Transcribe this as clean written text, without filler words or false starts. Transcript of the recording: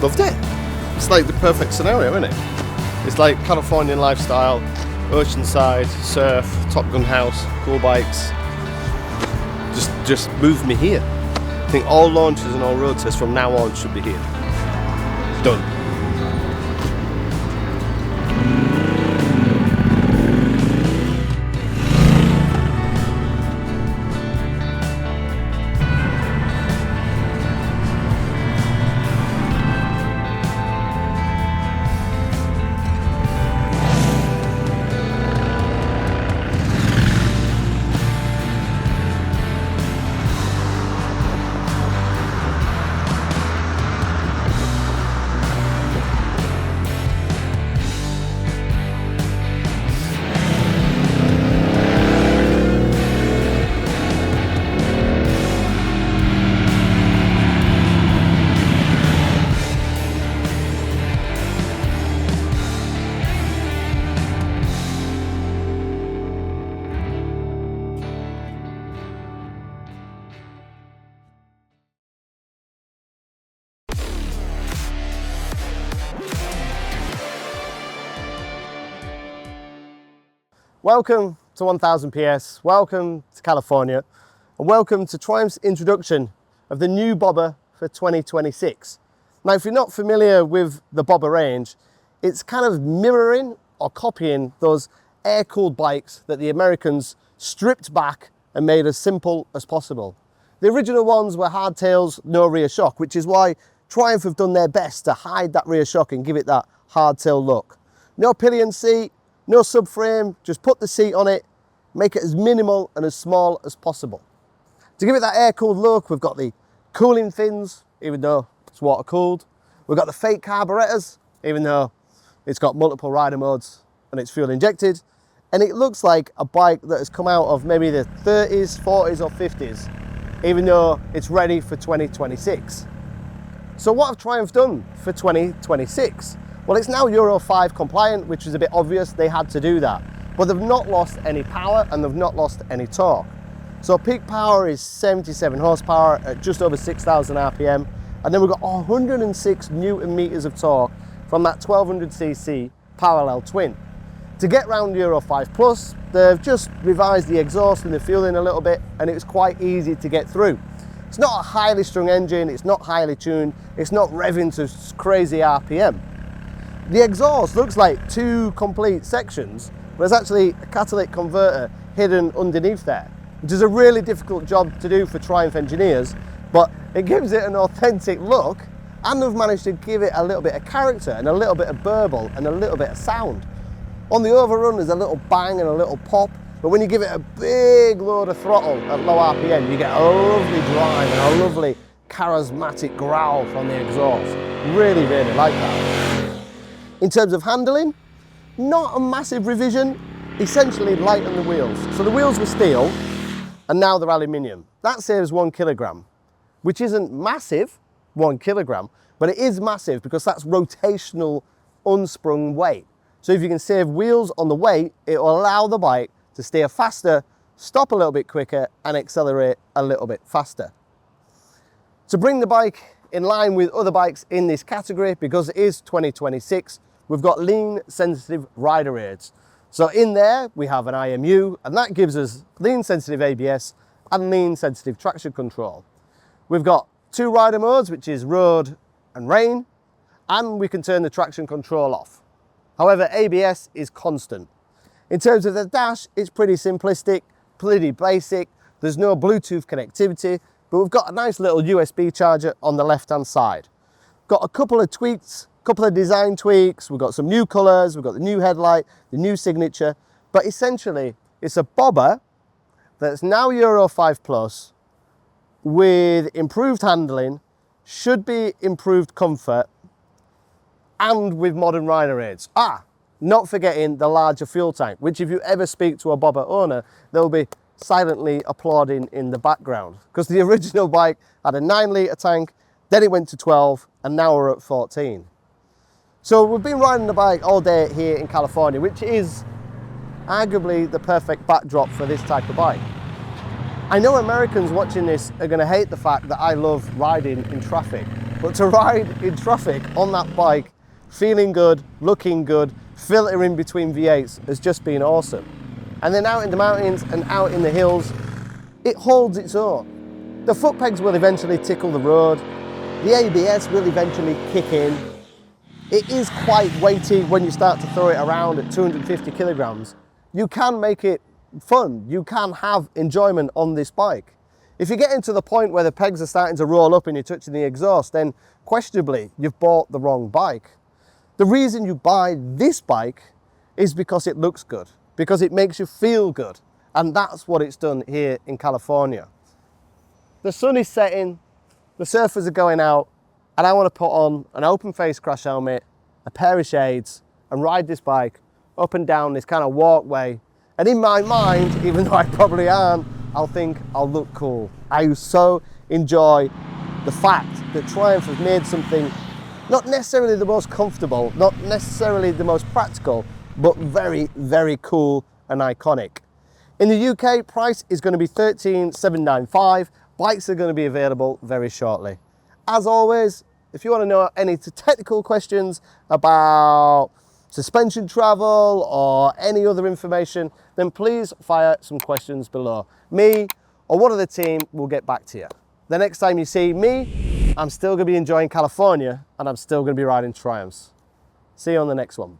loved it. It's like the perfect scenario, isn't it? It's like Californian lifestyle, oceanside, surf, Top Gun house, cool bikes. Just move me here. I think all launches and all road tests from now on should be here. Done. Welcome to 1000 PS, welcome to California, and welcome to Triumph's introduction of the new bobber for 2026. Now, if you're not familiar with the bobber range, it's kind of mirroring or copying those air-cooled bikes that the Americans stripped back and made as simple as possible. The original ones were hardtails, no rear shock, which is why Triumph have done their best to hide that rear shock and give it that hardtail look. No pillion seat, no subframe, just put the seat on it, make it as minimal and as small as possible. To give it that air-cooled look, we've got the cooling fins, even though it's water-cooled. We've got the fake carburetors, even though it's got multiple rider modes and it's fuel injected. And it looks like a bike that has come out of maybe the 30s, 40s or 50s, even though it's ready for 2026. So what have Triumph done for 2026? Well, it's now Euro 5 compliant, which is a bit obvious, they had to do that. But they've not lost any power and they've not lost any torque. So peak power is 77 horsepower at just over 6,000 RPM. And then we've got 106 Newton meters of torque from that 1200cc parallel twin. To get round Euro 5 Plus, they've just revised the exhaust and the fueling a little bit, and it was quite easy to get through. It's not a highly strung engine, it's not highly tuned, it's not revving to crazy RPM. The exhaust looks like two complete sections, but there's actually a catalytic converter hidden underneath there, which is a really difficult job to do for Triumph engineers, but it gives it an authentic look, and they've managed to give it a little bit of character and a little bit of burble and a little bit of sound. On the overrun, there's a little bang and a little pop, but when you give it a big load of throttle at low RPM, you get a lovely drive and a lovely charismatic growl from the exhaust. Really, really like that. In terms of handling, not a massive revision, essentially lighten the wheels. So the wheels were steel and now they're aluminium. That saves 1 kilogram, which isn't massive, 1 kilogram, but it is massive because that's rotational unsprung weight. So if you can save wheels on the weight, it will allow the bike to steer faster, stop a little bit quicker and accelerate a little bit faster. To bring the bike in line with other bikes in this category, because it is 2026, we've got lean sensitive rider aids. So in there we have an IMU, and that gives us lean sensitive ABS and lean sensitive traction control. We've got 2 rider modes, which is road and rain, and we can turn the traction control off. However, ABS is constant. In terms of the dash, it's pretty simplistic, pretty basic. There's no Bluetooth connectivity, but we've got a nice little USB charger on the left-hand side. Got a couple of tweaks, couple of design tweaks. We've got some new colors, we've got the new headlight, the new signature, but essentially it's a bobber that's now Euro 5 Plus with improved handling, should be improved comfort, and with modern rider aids. Not forgetting the larger fuel tank, which if you ever speak to a bobber owner, they'll be silently applauding in the background, because the original bike had a 9-litre tank, then it went to 12, and now we're at 14. So we've been riding the bike all day here in California, which is arguably the perfect backdrop for this type of bike. I know Americans watching this are going to hate the fact that I love riding in traffic, but to ride in traffic on that bike, feeling good, looking good, filtering between V8s has just been awesome. And then out in the mountains and out in the hills, it holds its own. The foot pegs will eventually tickle the road, the ABS will eventually kick in. It is quite weighty when you start to throw it around at 250 kilograms. You can make it fun, you can have enjoyment on this bike. If you're getting to the point where the pegs are starting to roll up and you're touching the exhaust, then questionably you've bought the wrong bike. The reason you buy this bike is because it looks good, because it makes you feel good, and that's what it's done here in California. The sun is setting, the surfers are going out, and I want to put on an open face crash helmet, a pair of shades, and ride this bike up and down this kind of walkway. And in my mind, even though I probably aren't, I'll think I'll look cool. I so enjoy the fact that Triumph has made something not necessarily the most comfortable, not necessarily the most practical, but very, very cool and iconic. In the UK, price is going to be $13,795. Bikes are going to be available very shortly. As always, if you want to know any technical questions about suspension travel or any other information, then please fire some questions below. Me or one of the team will get back to you. The next time you see me, I'm still going to be enjoying California and I'm still going to be riding Triumphs. See you on the next one.